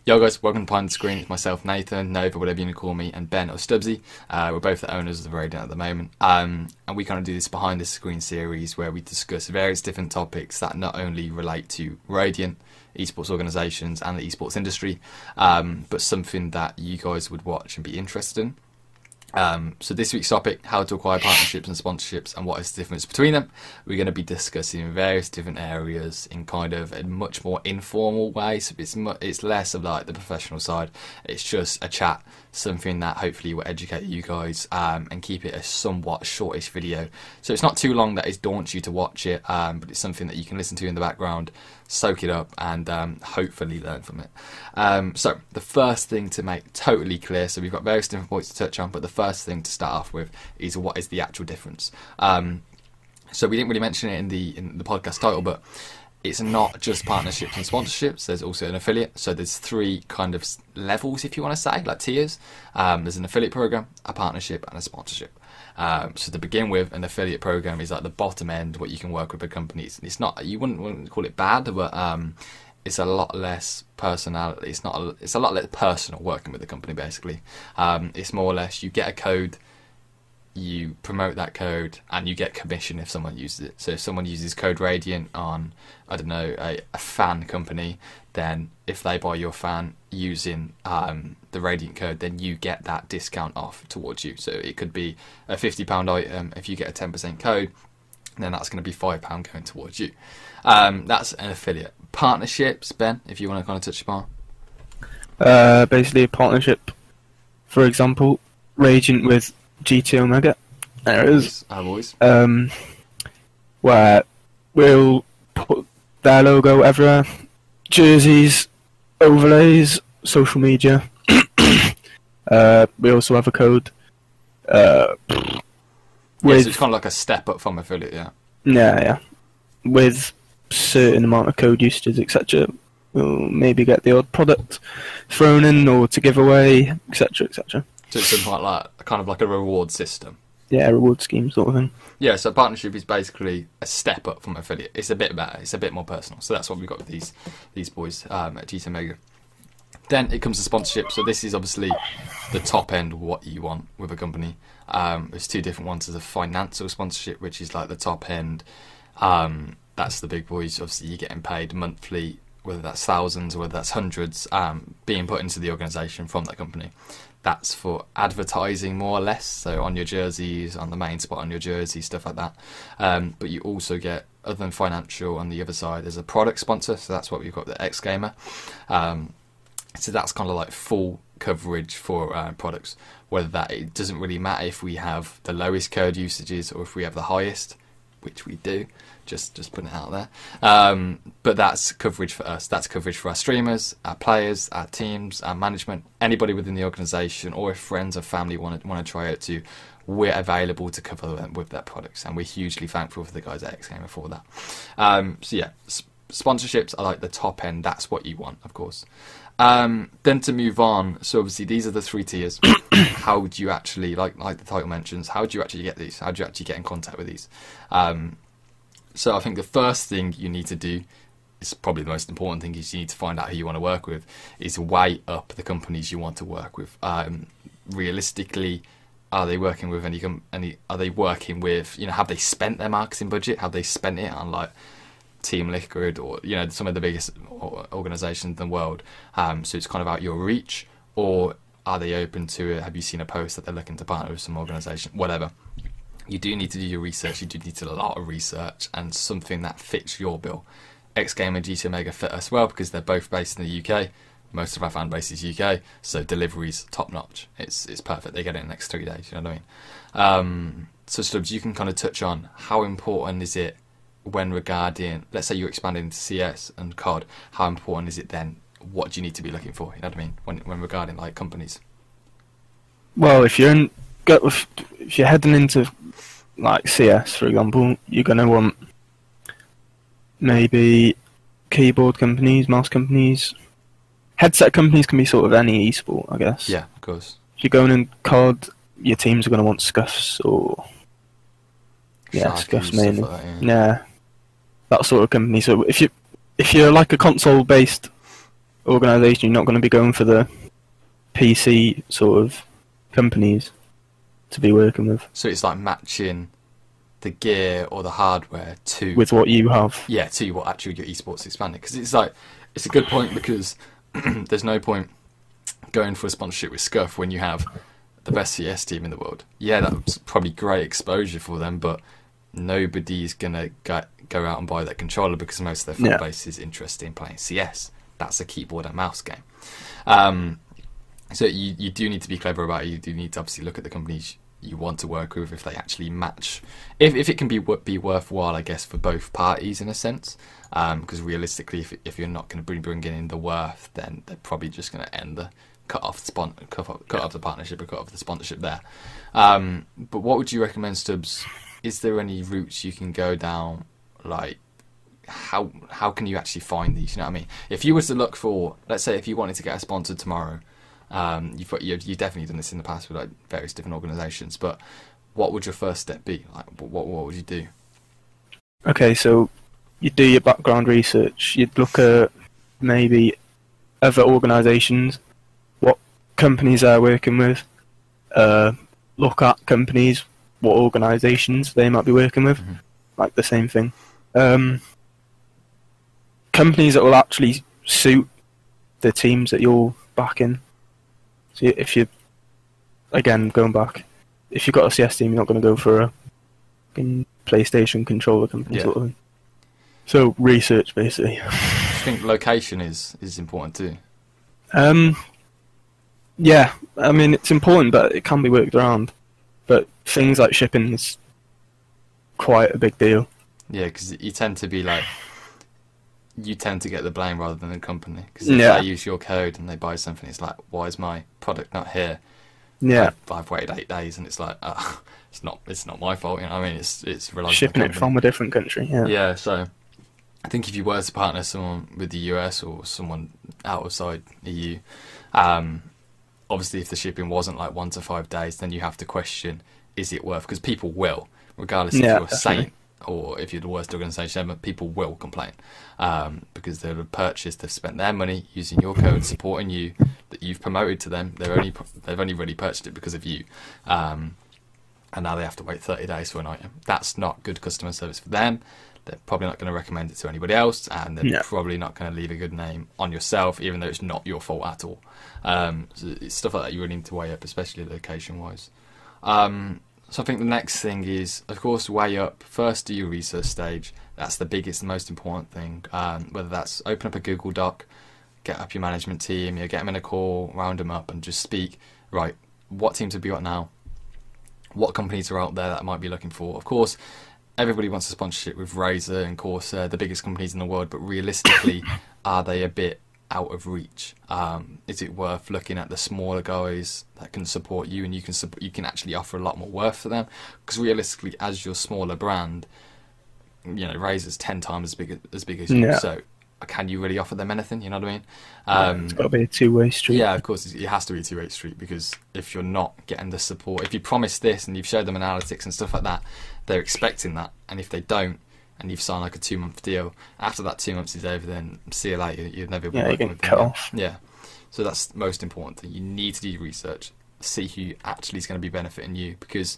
Yo guys, welcome to Behind the Screen. It's myself, Nathan, Nova, whatever you want to call me, and Ben or Stubbsy. We're both the owners of the Radiant at the moment. And we kind of do this Behind the Screen series where we discuss various different topics that not only relate to Radiant, esports organisations and the esports industry, but something that you guys would watch and be interested in. So this week's topic, how to acquire partnerships and sponsorships and what is the difference between them. We're going to be discussing various different areas in kind of a much more informal way, so it's less of like the professional side. It's just a chat, something that hopefully will educate you guys, and keep it a somewhat shortish video, so it's not too long that it daunts you to watch it, but it's something that you can listen to in the background, soak it up, and hopefully learn from it. So the first thing to make totally clear, so we've got various different points to touch on, but the first thing to start off with is what is the actual difference. So we didn't really mention it in the podcast title, but it's not just partnerships and sponsorships. There's also an affiliate. So there's three kind of levels, if you want to say, like tiers. There's an affiliate program, a partnership, and a sponsorship. So to begin with, an affiliate program is like the bottom end, what you can work with with companies. It's not, you wouldn't call it bad, but it's a lot less personality. It's a lot less personal working with the company, basically. It's more or less you get a code, you promote that code, and you get commission if someone uses it. So if someone uses code Radiant on, I don't know, a fan company, then if they buy your fan using the Radiant code, then you get that discount off towards you. So it could be a £50 item. If you get a 10% code, then that's going to be £5 going towards you. That's an affiliate. Partnerships, Ben, if you want to kind of touch upon. Basically a partnership, for example, Radiant with GT Omega. There it is. Our voice. Where we'll put their logo everywhere. Jerseys, overlays, social media. We also have a code. So it's kind of like a step up from affiliate, yeah. Yeah. With certain amount of code usages, etc. We'll maybe get the odd product thrown in or to give away, etc., etc. So it's something like kind of like a reward system. Yeah, reward scheme sort of thing. Yeah, so partnership is basically a step up from affiliate. It's a bit better. It's a bit more personal. So that's what we've got with these boys at GT Omega. Then it comes to sponsorship. So this is obviously the top end of what you want with a company. There's two different ones. There's a financial sponsorship, which is like the top end. That's the big boys. Obviously, you're getting paid monthly, whether that's thousands or whether that's hundreds, being put into the organisation from that company. That's for advertising, more or less, so on your jerseys, on the main spot on your jersey, stuff like that. But you also get, other than financial, on the other side, there's a product sponsor, so that's what we've got, the X Gamer. So that's kind of like full coverage for products, whether that, it doesn't really matter if we have the lowest code usages or if we have the highest, which we do, just putting it out there. But that's coverage for us. That's coverage for our streamers, our players, our teams, our management, anybody within the organisation, or if friends or family want to try it too, we're available to cover them with their products, and we're hugely thankful for the guys at X Gamer for that. So yeah, sponsorships are like the top end. That's what you want, of course. Then to move on, so obviously these are the three tiers. How would you actually, like the title mentions, how would you actually get these? How do you actually get in contact with these? So I think the first thing you need to do, is probably the most important thing, is you need to find out who you want to work with, is weigh up the companies you want to work with. Realistically, are they working with are they working with, have they spent their marketing budget? Have they spent it on like Team Liquid or some of the biggest organisations in the world? So it's kind of out your reach, or are they open to it? Have you seen a post that they're looking to partner with some organisation? Whatever. You do need to do your research. You do need to do a lot of research and something that fits your bill. X Gamer and GT Omega fit us well because they're both based in the UK. Most of our fan base is UK, so delivery's top notch. It's perfect. They get it in the next 3 days. You know what I mean? So Stubbs, you can kind of touch on how important is it when regarding, let's say you're expanding into CS and COD, how important is it then? What do you need to be looking for? You know what I mean? When regarding like companies. Well, if you're heading into like CS, for example, you're gonna want maybe keyboard companies, mouse companies, headset companies can be sort of any esport, I guess. Yeah, of course. If you're going in COD, your teams are gonna want scuffs or scuffs mainly. Like that, yeah, that sort of company. So if you're like a console based organisation, you're not going to be going for the PC sort of companies to be working with. So it's like matching the gear or the hardware to with what you have. Yeah, to what actually your esports expanding. Because it's like, it's a good point, because there's no point going for a sponsorship with Scuff when you have the best CS team in the world. Yeah, that's probably great exposure for them, but nobody's gonna go out and buy that controller because most of their fan base is interested in playing CS. That's a keyboard and mouse game. So you do need to be clever about it. You do need to obviously look at the companies you want to work with, if they actually match, if it can be worthwhile, I guess, for both parties in a sense. Because realistically, if you're not going to be bringing in the worth, then they're probably just going to end the cut off the partnership or cut off the sponsorship there. But what would you recommend, Stubbs? Is there any routes you can go down? Like, how can you actually find these? You know what I mean? If you was to look for, let's say, if you wanted to get a sponsor tomorrow, you've definitely done this in the past with like various different organisations. But what would your first step be? Like, what would you do? Okay, so you'd do your background research. You'd look at maybe other organisations, what companies they're working with. Look at companies, what organisations they might be working with. Mm-hmm. Like the same thing. Companies that will actually suit the teams that you're backing. So if you, again, going back, if you've got a CS team, you're not going to go for a PlayStation controller company sort of thing. So research, basically. I think location is important too. Yeah, I mean, it's important, but it can be worked around. But things like shipping is quite a big deal. Yeah, because you tend to be like, you tend to get the blame rather than the company. Because if they use your code and they buy something, it's like, why is my product not here? Yeah, I've waited 8 days, and it's like, it's not my fault. You know what I mean? It's relying shipping on it from a different country. Yeah. So I think if you were to partner someone with the US or someone outside EU, obviously if the shipping wasn't like 1 to 5 days, then you have to question, is it worth? Because people will, regardless if you're Saint or if you're the worst organisation ever, people will complain, because they've purchased, they've spent their money using your code, supporting you, that you've promoted to them. They've only really purchased it because of you, and now they have to wait 30 days for an item. That's not good customer service for them. They're probably not going to recommend it to anybody else, and they're probably not going to leave a good name on yourself, even though it's not your fault at all. So it's stuff like that you really need to weigh up, especially location-wise. So I think the next thing is, of course, weigh up. First, do your research stage. That's the biggest, the most important thing. Whether that's open up a Google Doc, get up your management team, get them in a call, round them up, and just speak. Right, what teams have we got now? What companies are out there that I might be looking for? Of course, everybody wants a sponsorship with Razer and Corsair, the biggest companies in the world, but realistically, are they a bit out of reach? Is it worth looking at the smaller guys that can support you, and you can actually offer a lot more worth for them? Because realistically, as your smaller brand, Razer's 10 times as big as you. So can you really offer them anything? You know what I mean? It's got to be a two-way street. Yeah, of course, it has to be a two-way street, because if you're not getting the support, if you promise this and you've showed them analytics and stuff like that, they're expecting that, and if they don't, and you've signed like a 2-month deal, after that 2 months is over, then see you later. You'll never be working with them. Cut off. Yeah, so that's the most important thing. You need to do your research, see who actually is going to be benefiting you. Because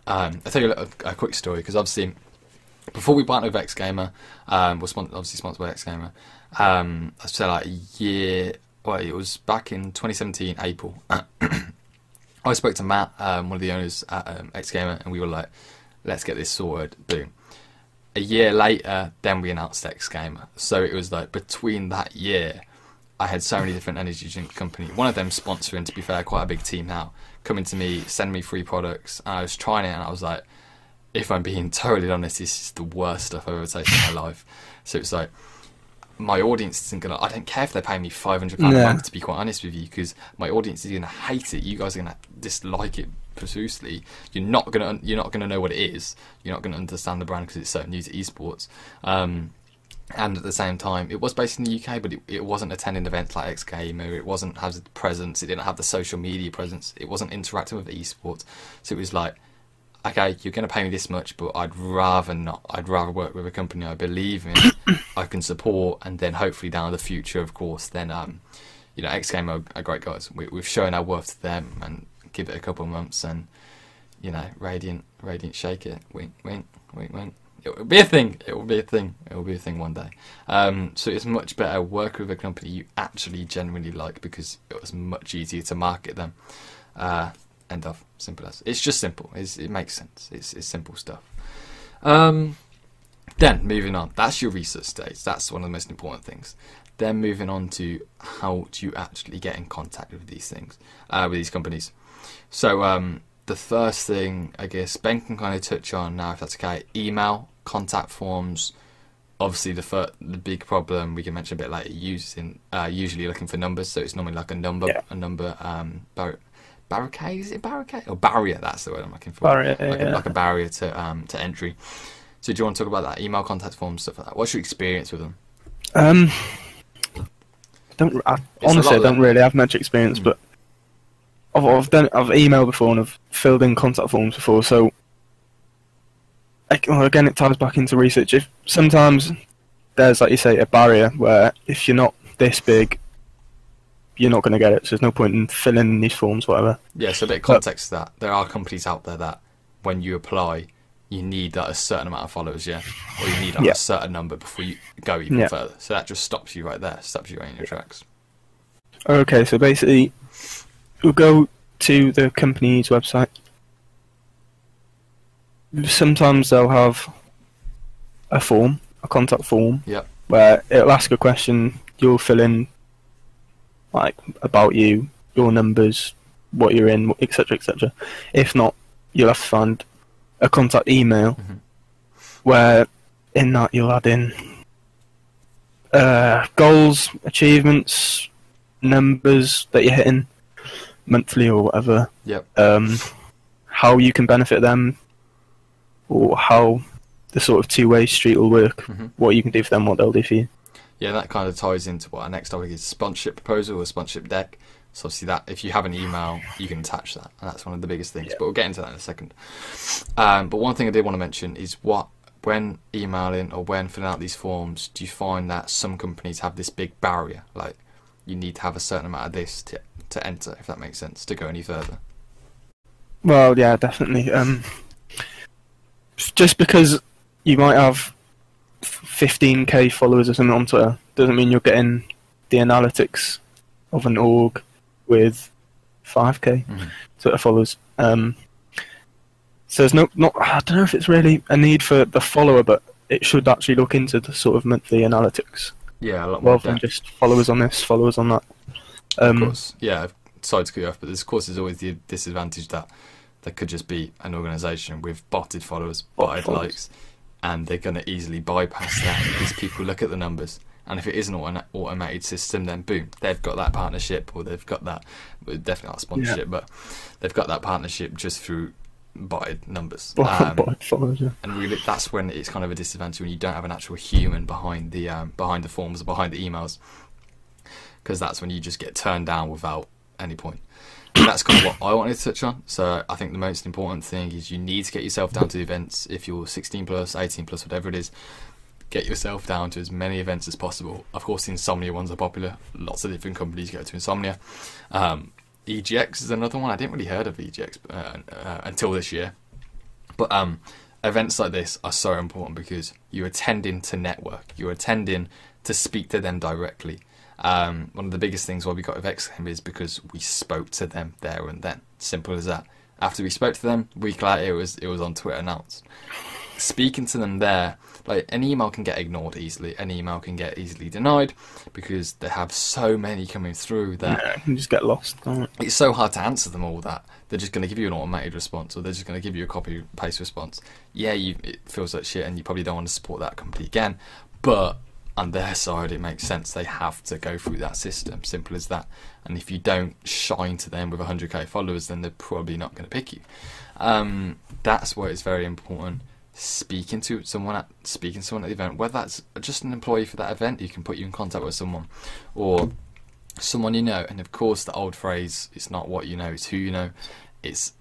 I'll tell you a quick story. Because obviously, before we partnered with XGamer, we're obviously sponsored by XGamer. I'd say like a year. Well, it was back in 2017 April. I spoke to Matt, one of the owners at XGamer, and we were like, let's get this sorted. Boom. A year later, then we announced XGamer. So it was like, between that year, I had so many different energy drink companies. One of them sponsoring, to be fair, quite a big team now, coming to me, sending me free products. And I was trying it, and I was like, if I'm being totally honest, this is the worst stuff I've ever tasted in my life. So it's like, my audience isn't gonna. I don't care if they're paying me £500 a month, to be quite honest with you, because my audience is gonna hate it. You guys are gonna dislike it profusely. You're not gonna know what it is. You're not gonna understand the brand because it's so new to esports. And at the same time, it was based in the UK, but it wasn't attending events like XGamer. It wasn't have presence. It didn't have the social media presence. It wasn't interacting with esports. So it was like, okay, you're going to pay me this much, but I'd rather not. I'd rather work with a company I believe in, I can support, and then hopefully down the future, of course, then you know, X Game are great guys. We've shown our worth to them, and give it a couple of months, and you know, Radiant shake it, wink, wink, wink, wink. It will be a thing. It will be a thing. It will be a thing one day. So it's much better work with a company you actually genuinely like, because it was much easier to market them. End of. Simple as. It's just simple. It makes sense. It's simple stuff. Then moving on. That's your research stage. That's one of the most important things. Then moving on to how do you actually get in contact with these things, with these companies. So the first thing, I guess, Ben can kind of touch on now, if that's okay. Email, contact forms. Obviously, the big problem we can mention a bit later. Usually looking for numbers, so it's normally like a number, barricade. Is it barricade or barrier? That's the word I'm looking for. Barrier, like a barrier to entry. So do you want to talk about that? Email, contact forms, stuff like that. What's your experience with them? I don't really have much experience, but I've emailed before and I've filled in contact forms before. So again, it ties back into research. If sometimes there's, like you say, a barrier where if you're not this big, you're not going to get it. So there's no point in filling in these forms, whatever. Yeah. So a bit of context to that. There are companies out there that when you apply, you need a certain amount of followers, or you need a certain number before you go even further. So that just stops you right there, stops you right in your tracks. Okay, so basically, we'll go to the company's website. Sometimes they'll have a form, a contact form, where it'll ask a question, you'll fill in, like, about you, your numbers, what you're in, etc., etc. If not, you'll have to find a contact email, where in that you'll add in goals, achievements, numbers that you're hitting monthly or whatever. How you can benefit them, or how the sort of two-way street will work. What you can do for them, what they'll do for you. Yeah, that kind of ties into what our next topic is: sponsorship proposal or sponsorship deck. So obviously that, if you have an email, you can attach that, and that's one of the biggest things. But we'll get into that in a second. But one thing I did want to mention is when emailing or when filling out these forms, do you find that some companies have this big barrier, like you need to have a certain amount of this to enter, if that makes sense, to go any further? Well, yeah, definitely. Just because you might have 15k followers or something on Twitter doesn't mean you're getting the analytics of an org with 5k Twitter followers. So there's not I don't know if it's really a need for the follower, but it should actually look into the sort of monthly analytics. Yeah, a lot more rather than just followers on this, followers on that. Of course, yeah. Sorry to cut you off, but of course there's always the disadvantage that there could just be an organisation with botted followers, botted likes, and they're going to easily bypass that because people look at the numbers. And if it isn't an automated system, then boom, they've got that partnership, or they've got that, definitely not sponsorship, but they've got that partnership just through botted numbers. Botted followers, yeah. And really, that's when it's kind of a disadvantage when you don't have an actual human behind the forms or behind the emails, because that's when you just get turned down without any point. And that's kind of what I wanted to touch on. So I think the most important thing is you need to get yourself down to the events. If you're 16 plus, 18 plus, whatever it is, get yourself down to as many events as possible. Of course, the Insomnia ones are popular. Lots of different companies go to Insomnia. EGX is another one. I didn't really heard of EGX until this year. But events like this are so important because you're attending to network. You're attending to speak to them directly. One of the biggest things why we got with XCAM is because we spoke to them there and then. Simple as that. After we spoke to them, a week later it was on Twitter announced. Speaking to them there, like, an email can get ignored easily, an email can get easily denied because they have so many coming through that you just get lost, can't it? It's so hard to answer them all that they're just going to give you an automated response, or they're just going to give you a copy paste response. Yeah, it feels like shit and you probably don't want to support that company again, but on their side it makes sense. They have to go through that system, simple as that. And if you don't shine to them with 100k followers, then they're probably not going to pick you. That's why it's very important speaking to someone at the event, whether that's just an employee for that event who can put you in contact with someone, or someone you know. And of course, the old phrase, it's not what you know, it's who you know. It's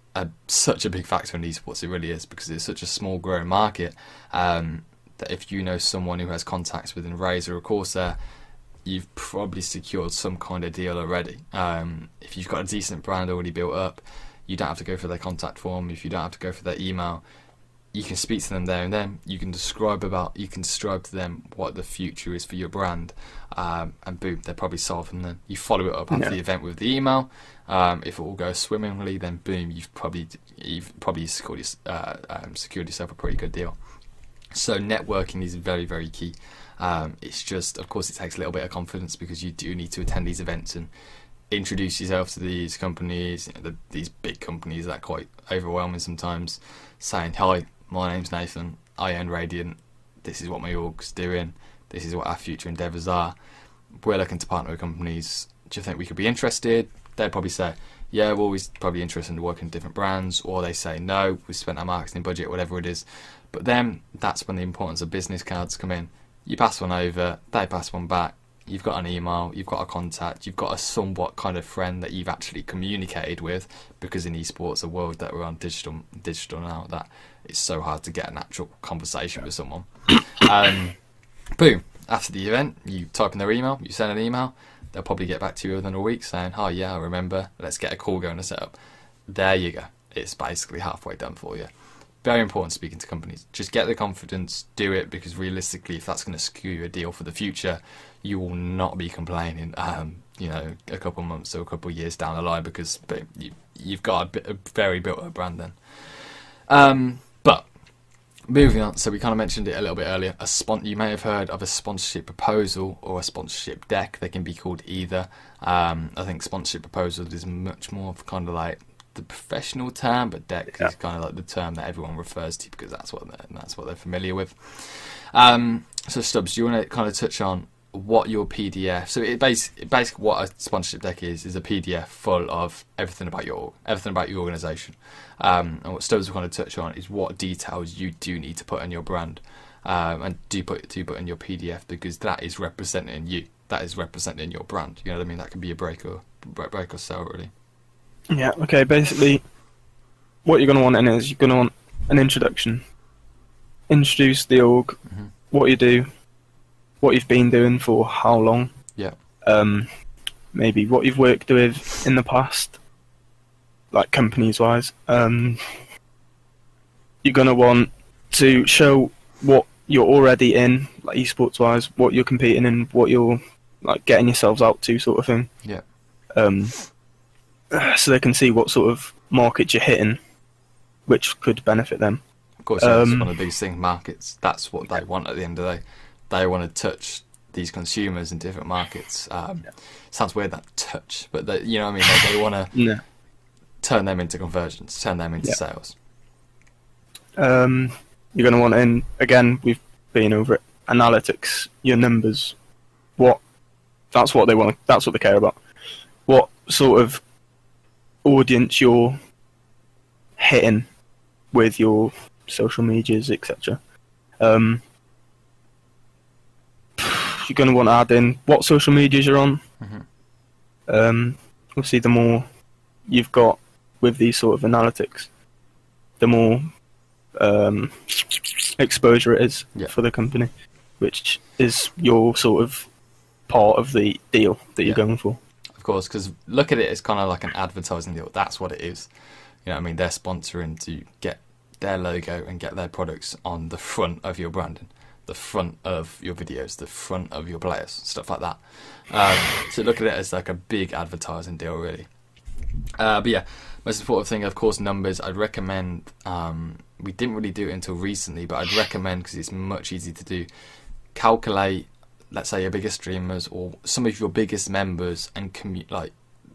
such a big factor in esports. It really is, because it's such a small growing market, that if you know someone who has contacts within Razer or Corsair, you've probably secured some kind of deal already. If you've got a decent brand already built up, you don't have to go for their contact form. If you don't have to go for their email, you can speak to them there and then. You can describe to them what the future is for your brand, and boom, they're probably solved. And then you follow it up after the event with the email. If it all goes swimmingly, then boom, you've probably secured yourself a pretty good deal. So networking is very, very key. It's just, of course, it takes a little bit of confidence, because you do need to attend these events and introduce yourself to these companies, these big companies that are quite overwhelming sometimes, saying, hi, my name's Nathan, I own Radiant, this is what my org's doing, this is what our future endeavours are, we're looking to partner with companies, do you think we could be interested? They'd probably say, yeah, we're always probably interested in working with different brands, or they say, no, we've spent our marketing budget, whatever it is. But then that's when the importance of business cards come in. You pass one over, they pass one back, you've got an email, you've got a contact, you've got a somewhat kind of friend that you've actually communicated with, because in esports, a world that we're on digital now, that it's so hard to get an actual conversation with someone. Boom, after the event, you type in their email, you send an email, they'll probably get back to you within a week saying, oh yeah, I remember, let's get a call going to set up. There you go, it's basically halfway done for you. Very important speaking to companies. Just get the confidence, do it, because realistically, if that's going to skew you a deal for the future, you will not be complaining, a couple of months or a couple of years down the line, because you've got a very built up brand then. But moving on, so we kind of mentioned it a little bit earlier. You may have heard of a sponsorship proposal or a sponsorship deck. They can be called either. I think sponsorship proposal is much more of kind of like the professional term, but deck is kind of like the term that everyone refers to, because that's what they're familiar with. So Stubbs, do you want to kind of touch on what your PDF? So basically what a sponsorship deck is a PDF full of everything about your organisation. And what Stubbs will kind of touch on is what details you do need to put in your brand, and do put in your PDF, because that is representing you. That is representing your brand. You know what I mean? That can be a break or sell, really. Yeah, okay, basically what you're going to want in it is you're going to want an introduction. Introduce the org, what you do, what you've been doing for how long. Yeah. Maybe what you've worked with in the past, like companies-wise. You're going to want to show what you're already in, like esports-wise, what you're competing in, what you're like getting yourselves out to, sort of thing. Yeah. So they can see what sort of markets you're hitting, which could benefit them. Of course, that's one of these things. Markets, that's what they want at the end of the day. They want to touch these consumers in different markets. Sounds weird, that touch, but you know what I mean? They want to turn them into conversions, turn them into sales. You're going to want in, again, we've been over it, analytics, your numbers. That's what they want, that's what they care about. What sort of audience you're hitting with your social medias, etc. You're going to want to add in what social medias you're on. Obviously, the more you've got with these sort of analytics, the more exposure it is for the company, which is your sort of part of the deal that you're going for. Of course, because look at it as kind of like an advertising deal. That's what it is. You know what I mean? They're sponsoring to get their logo and get their products on the front of your branding, the front of your videos, the front of your players, stuff like that. So look at it as like a big advertising deal, really. But yeah, most important thing, of course, numbers. I'd recommend, we didn't really do it until recently, but I'd recommend, because it's much easier to do, calculate, let's say, your biggest streamers or some of your biggest members and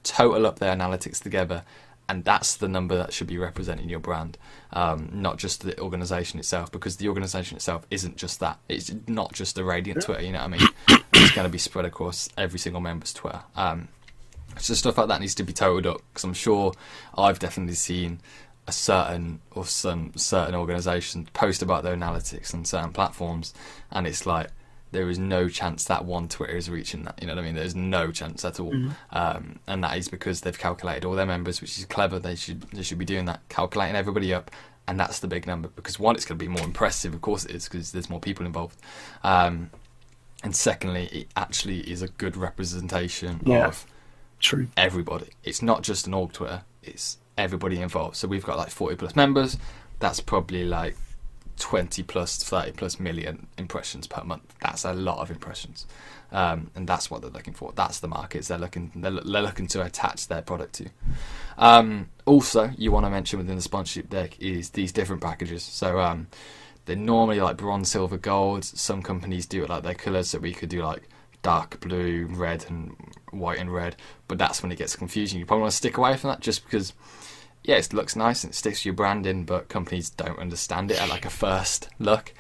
total up their analytics together, and that's the number that should be representing your brand, not just the organisation itself, because the organisation itself isn't just that. It's not just the Radiant Twitter, you know what I mean? It's going to be spread across every single member's Twitter. So stuff like that needs to be totaled up, because I'm sure I've definitely seen some certain organisations post about their analytics on certain platforms, and it's like there is no chance that one Twitter is reaching that. You know what I mean? There's no chance at all. And that is because they've calculated all their members, which is clever. They should be doing that, calculating everybody up, and that's the big number. Because one, it's going to be more impressive, of course it is, because there's more people involved. And secondly, it actually is a good representation of everybody. It's not just an org Twitter, it's everybody involved. So we've got like 40 plus members. That's probably like 20 plus 30 plus million impressions per month. That's a lot of impressions, and that's what they're looking for. That's the markets they're looking to attach their product to. Also, you want to mention within the sponsorship deck is these different packages. So they're normally like bronze, silver, gold. Some companies do it like their colours, so we could do like dark blue, red, and white and red. But that's when it gets confusing. You probably want to stick away from that, just because, yeah, it looks nice and it sticks to your branding, but companies don't understand it at like a first look.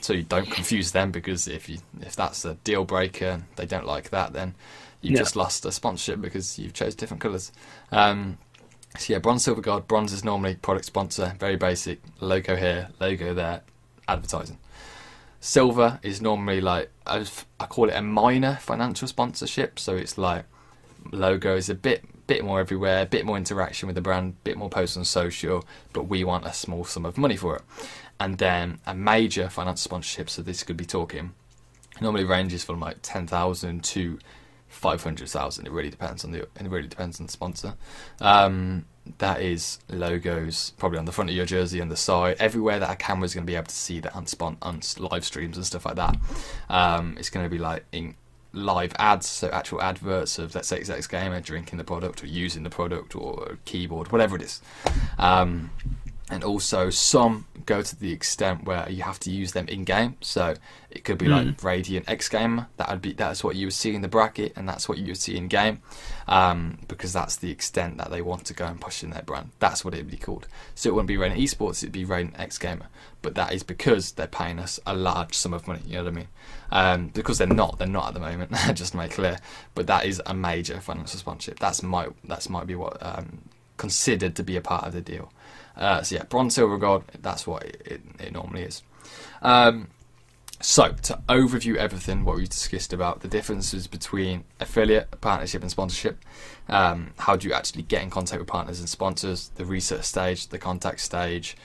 So you don't confuse them, because if that's a deal breaker, they don't like that, then you just lost a sponsorship because you've chose different colours. So yeah, bronze, silver, gold. Bronze is normally product sponsor, very basic, logo here, logo there, advertising. Silver is normally like, I call it a minor financial sponsorship, so it's like logo is a bit more everywhere, a bit more interaction with the brand, a bit more posts on social, but we want a small sum of money for it. And then a major financial sponsorship, so this could be talking, normally ranges from like 10,000 to 500,000. It really depends on the sponsor. That is logos probably on the front of your jersey, on the side, everywhere that a camera is going to be able to see that on live streams and stuff like that. It's going to be like in live ads, so actual adverts of, let's say, X Gamer drinking the product or using the product or a keyboard, whatever it is. And also some go to the extent where you have to use them in game, so it could be like Radiant X Gamer. That's what you would see in the bracket, and that's what you would see in game, because that's the extent that they want to go and push in their brand. That's what it would be called. So it wouldn't be Radiant Esports, it'd be Radiant X Gamer, but that is because they're paying us a large sum of money. You know what I mean? Because they're not at the moment. Just to make clear, but that is a major financial sponsorship. That might be what considered to be a part of the deal. So yeah, bronze, silver, gold, that's what it normally is. So to overview everything, what we discussed about the differences between affiliate, partnership and sponsorship, how do you actually get in contact with partners and sponsors, the research stage, the contact stage,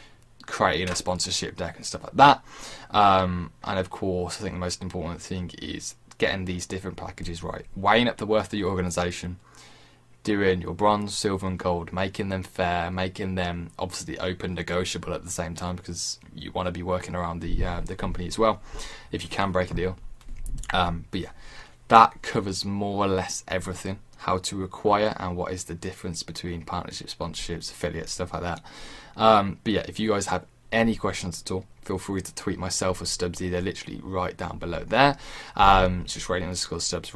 creating a sponsorship deck and stuff like that. And of course, I think the most important thing is getting these different packages right, weighing up the worth of your organisation, doing your bronze, silver and gold, making them fair, making them obviously open, negotiable at the same time, because you want to be working around the company as well if you can break a deal. But yeah, that covers more or less everything, how to acquire and what is the difference between partnerships, sponsorships, affiliates, stuff like that. But yeah, if you guys have any questions at all, feel free to tweet myself or Stubbsy. They're literally right down below there. It's just _Stubbs,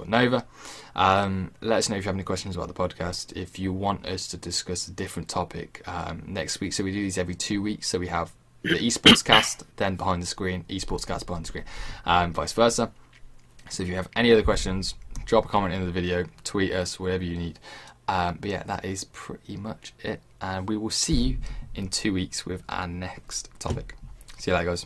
_Nova. Let us know if you have any questions about the podcast. If you want us to discuss a different topic next week, so we do these every 2 weeks. So we have the Esports cast, then behind the screen, Esports cast behind the screen, vice versa. So if you have any other questions, drop a comment in the video, tweet us, whatever you need. But yeah, that is pretty much it. And we will see you in 2 weeks with our next topic. See you later, guys.